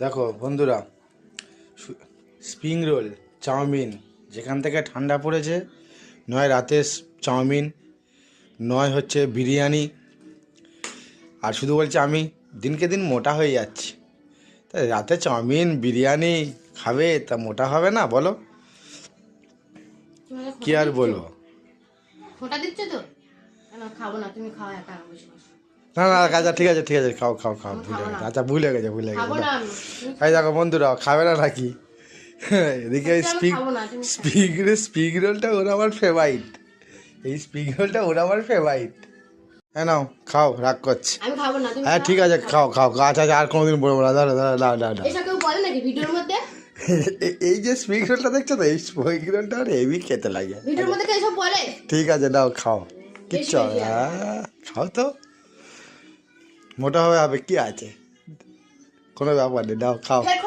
দেখো বন্ধুরা, spring roll, chowmein, যেখান থেকে ঠান্ডা পড়েছে, নয় রাতে চাউমিন, নয় হচ্ছে বিরিয়ানি। আর শুধু বলছে আমি দিনকে দিন মোটা হয়ে যাচ্ছি, তাই রাতে চাউমিন বিরিয়ানি খাবে, তা মোটা হবে না বলো? কি আর বলবো। খোটা দিচ্ছ তো? না খাবো না, তুমি খাও একা বসে বসে। না না আচ্ছা ঠিক আছে ঠিক আছে, খাও খাও খাও, ভুলে গেছে, আচ্ছা ভুলে গেছে ভুলে খাবো গেছে। না আমি। এই দেখো বন্ধুরা, খাবে না নাকি? এদিকে সত্যি আমি খাবো না, তুমি স্প্রিং রোলটা ওরা আমার ফেভারিট, এই স্প্রিং রোলটা ওরা আমার ফেভারিট। হ্যাঁ নাও খাও, রাগ করছে। আমি খাবো না, তুমি হ্যাঁ খাও। ঠিক আছে, খাও খাও খাও। আচ্ছা আচ্ছা, আর কোনোদিন বলবো না, দাঁড়া দাঁড়া দাঁড়া দাঁড়া। এসব কেউ বলে নাকি ভিডিওর মধ্যে? এই যে স্প্রিং রোলটা দেখছো তো, এই স্প্রিং রোলটা আর হেভি খেতে লাগে। ভিডিওর মধ্যে কেউ এসব বলে? ঠিক আছে নাও খাও, কিচ্ছু হবে বেশি না। খাও তো, মোটা হবে হবে কি আছে, কোনো ব্যাপার নেই, নাও খাও। ফের